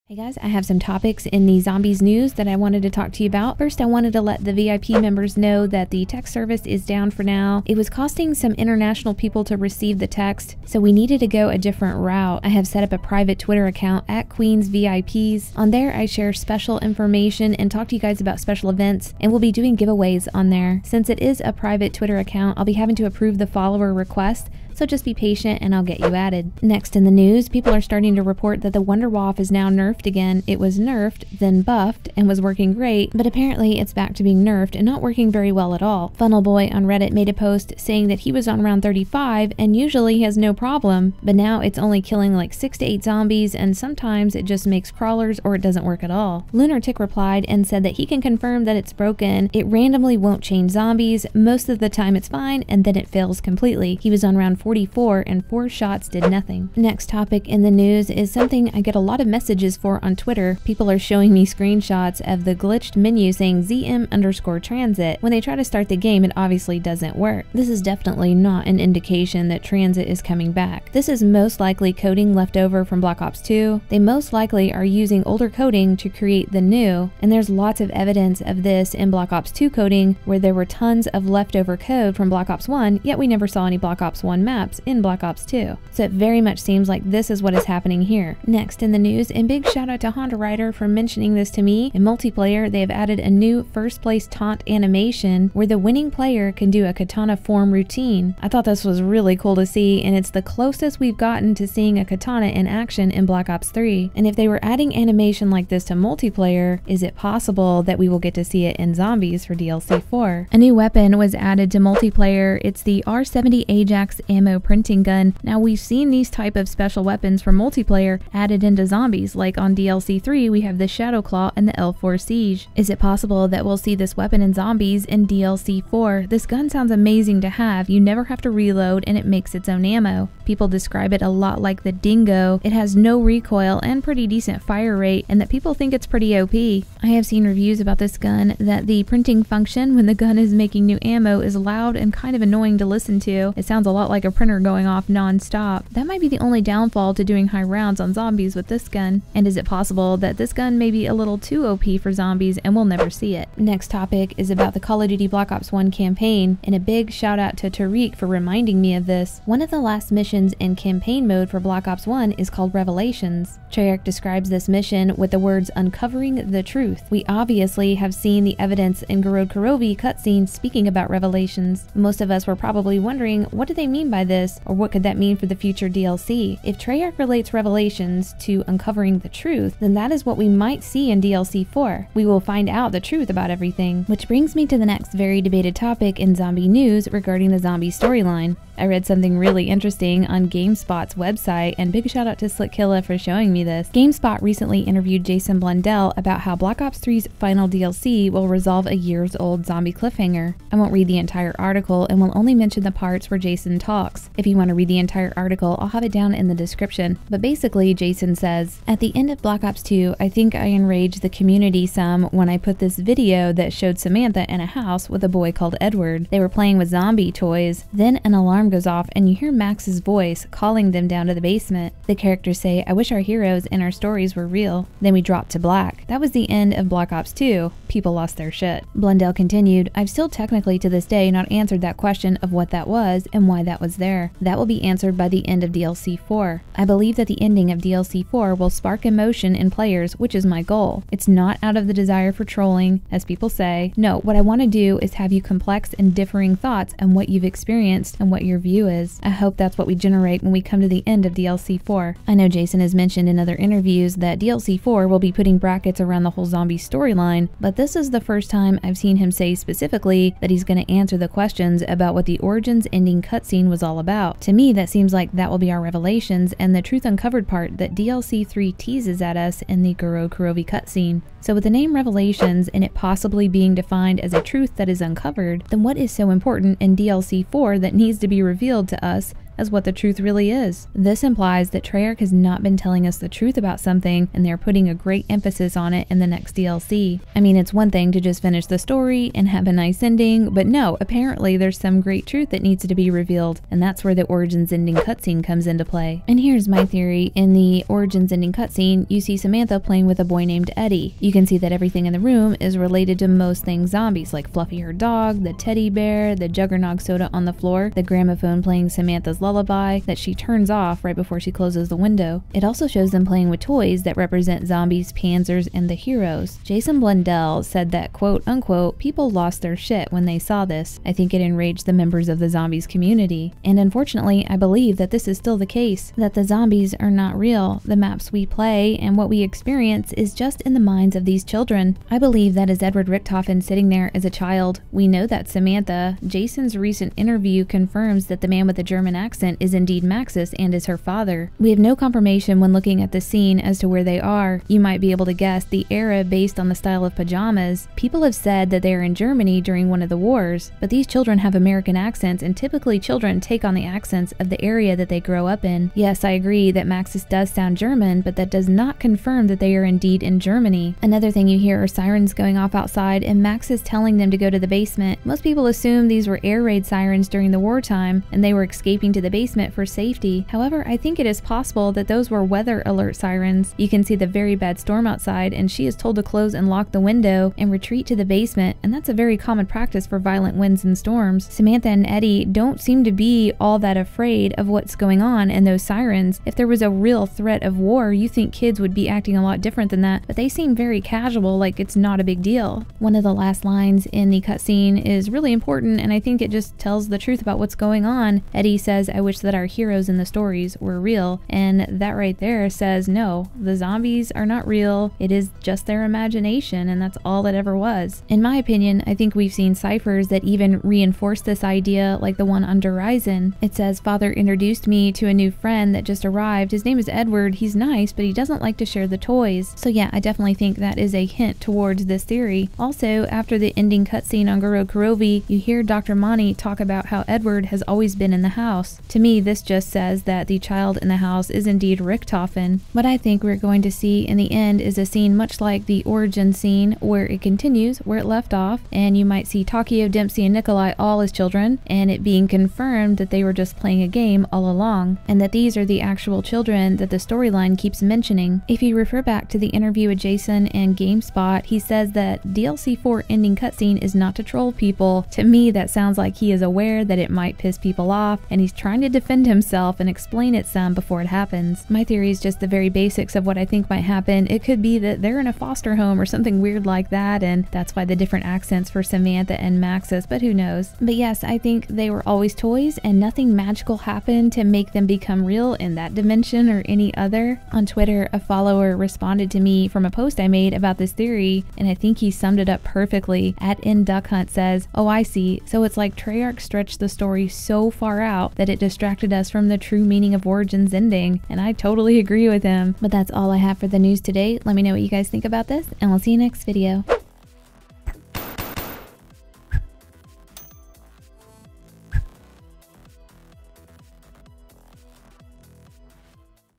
Hey guys, I have some topics in the zombies news that I wanted to talk to you about. First, I wanted to let the VIP members know that the text service is down for now. It was costing some international people to receive the text, so we needed to go a different route. I have set up a private Twitter account at Queens VIPs. On there, I share special information and talk to you guys about special events, and we'll be doing giveaways on there. Since it is a private Twitter account, I'll be having to approve the follower request, so just be patient and I'll get you added. Next in the news, people are starting to report that the WunderWaffe is now nerfed again. It was nerfed, then buffed, and was working great, but apparently it's back to being nerfed and not working very well at all. Funnel Boy on Reddit made a post saying that he was on round 35 and usually has no problem, but now it's only killing like 6 to 8 zombies, and sometimes it just makes crawlers or it doesn't work at all. Lunatic replied and said that he can confirm that it's broken. It randomly won't change zombies. Most of the time it's fine, and then it fails completely. He was on round 44 and 4 shots did nothing. Next topic in the news is something I get a lot of messages for on Twitter. People are showing me screenshots of the glitched menu saying ZM_transit. When they try to start the game, it obviously doesn't work. This is definitely not an indication that transit is coming back. This is most likely coding left over from Black Ops 2. They most likely are using older coding to create the new, and there's lots of evidence of this in Black Ops 2 coding, where there were tons of leftover code from Black Ops 1, yet we never saw any Black Ops 1 maps in Black Ops 2. So it very much seems like this is what is happening here. Next in the news, and big shout out to Honda Rider for mentioning this to me, in multiplayer they have added a new first place taunt animation where the winning player can do a katana form routine. I thought this was really cool to see, and it's the closest we've gotten to seeing a katana in action in Black Ops 3. And if they were adding animation like this to multiplayer, is it possible that we will get to see it in zombies for DLC 4? A new weapon was added to multiplayer. It's the R70 Ajax ammo printing gun. Now we've seen these type of special weapons for multiplayer added into zombies, like on DLC 3 we have the Shadow Claw and the L4 Siege. Is it possible that we'll see this weapon in zombies in DLC 4? This gun sounds amazing to have. You never have to reload and it makes its own ammo. People describe it a lot like the Dingo. It has no recoil and pretty decent fire rate, and that people think it's pretty OP. I have seen reviews about this gun that the printing function when the gun is making new ammo is loud and kind of annoying to listen to. It sounds a lot like a printer going off non-stop. That might be the only downfall to doing high rounds on zombies with this gun. And is it possible that this gun may be a little too OP for zombies and we'll never see it? Next topic is about the Call of Duty Black Ops 1 campaign, and a big shout out to Tariq for reminding me of this. One of the last missions in campaign mode for Black Ops 1 is called Revelations. Treyarch describes this mission with the words uncovering the truth. We obviously have seen the evidence in Gorod Kurovi cutscene speaking about Revelations. Most of us were probably wondering, what do they mean by this, or what could that mean for the future DLC? If Treyarch relates Revelations to uncovering the truth, then that is what we might see in DLC 4. We will find out the truth about everything. Which brings me to the next very debated topic in zombie news regarding the zombie storyline. I read something really interesting on GameSpot's website, and big shout out to Sliqkilla for showing me this. GameSpot recently interviewed Jason Blundell about how Black Ops 3's final DLC will resolve a years-old zombie cliffhanger. I won't read the entire article and will only mention the parts where Jason talks. If you want to read the entire article, I'll have it down in the description. But basically, Jason says, at the end of Black Ops 2, I think I enraged the community some when I put this video that showed Samantha in a house with a boy called Edward. They were playing with zombie toys. Then an alarm goes off and you hear Max's voice calling them down to the basement. The characters say, I wish our heroes and our stories were real. Then we drop to black. That was the end of Black Ops 2. People lost their shit. Blundell continued, I've still technically to this day not answered that question of what that was and why that was there. That will be answered by the end of DLC 4. I believe that the ending of DLC 4 will spark emotion in players, which is my goal. It's not out of the desire for trolling, as people say. No, what I want to do is have you complex and differing thoughts on what you've experienced and what your view is. I hope that's what we generate when we come to the end of DLC 4. I know Jason has mentioned in other interviews that DLC 4 will be putting brackets around the whole zombie storyline, but this is the first time I've seen him say specifically that he's going to answer the questions about what the Origins ending cutscene was all about. To me, that seems like that will be our Revelations and the truth uncovered part that DLC 3 teases at us in the Gorod Kurovi cutscene. So with the name Revelations and it possibly being defined as a truth that is uncovered, then what is so important in DLC 4 that needs to be revealed to us as what the truth really is. This implies that Treyarch has not been telling us the truth about something, and they're putting a great emphasis on it in the next DLC. I mean, it's one thing to just finish the story and have a nice ending, but no, apparently there's some great truth that needs to be revealed, and that's where the Origins ending cutscene comes into play. And here's my theory. In the Origins ending cutscene, you see Samantha playing with a boy named Eddie. You can see that everything in the room is related to most things zombies, like Fluffy her dog, the teddy bear, the Juggernog soda on the floor, the gramophone playing Samantha's lullaby that she turns off right before she closes the window. It also shows them playing with toys that represent zombies, panzers, and the heroes. Jason Blundell said that, quote unquote, people lost their shit when they saw this. I think it enraged the members of the zombies community. And unfortunately, I believe that this is still the case, that the zombies are not real. The maps we play and what we experience is just in the minds of these children. I believe that is Edward Richtofen sitting there as a child. We know that Samantha. Jason's recent interview confirms that the man with the German accent is indeed Maxis and is her father. We have no confirmation when looking at the scene as to where they are. You might be able to guess the era based on the style of pajamas. People have said that they are in Germany during one of the wars, but these children have American accents, and typically children take on the accents of the area that they grow up in. Yes, I agree that Maxis does sound German, but that does not confirm that they are indeed in Germany. Another thing you hear are sirens going off outside and Maxis telling them to go to the basement. Most people assume these were air raid sirens during the wartime and they were escaping to the basement for safety. However, I think it is possible that those were weather alert sirens. You can see the very bad storm outside and she is told to close and lock the window and retreat to the basement, and that's a very common practice for violent winds and storms. Samantha and Eddie don't seem to be all that afraid of what's going on in those sirens. If there was a real threat of war, you think kids would be acting a lot different than that, but they seem very casual, like it's not a big deal. One of the last lines in the cutscene is really important, and I think it just tells the truth about what's going on. Eddie says, "I wish that our heroes in the stories were real," and that right there says no, the zombies are not real. It is just their imagination, and that's all it ever was. In my opinion, I think we've seen ciphers that even reinforce this idea, like the one on Horizon. It says, "Father introduced me to a new friend that just arrived. His name is Edward. He's nice, but he doesn't like to share the toys." So yeah, I definitely think that is a hint towards this theory. Also, after the ending cutscene on Goro Kurovi, you hear Dr. Mani talk about how Edward has always been in the house. To me, this just says that the child in the house is indeed Richtofen. What I think we're going to see in the end is a scene much like the origin scene, where it continues where it left off, and you might see Takio, Dempsey, and Nikolai all as children, and it being confirmed that they were just playing a game all along, and that these are the actual children that the storyline keeps mentioning. If you refer back to the interview with Jason and GameSpot, he says that DLC 4 ending cutscene is not to troll people. To me, that sounds like he is aware that it might piss people off, and he's trying to defend himself and explain it some before it happens. My theory is just the very basics of what I think might happen. It could be that they're in a foster home or something weird like that, and that's why the different accents for Samantha and Maxis, but who knows. But yes, I think they were always toys, and nothing magical happened to make them become real in that dimension or any other. On Twitter, a follower responded to me from a post I made about this theory, and I think he summed it up perfectly. @InDuckHunt says, "Oh, I see. So it's like Treyarch stretched the story so far out that it distracted us from the true meaning of Origin's ending," and I totally agree with him. But that's all I have for the news today. Let me know what you guys think about this, and we'll see you next video.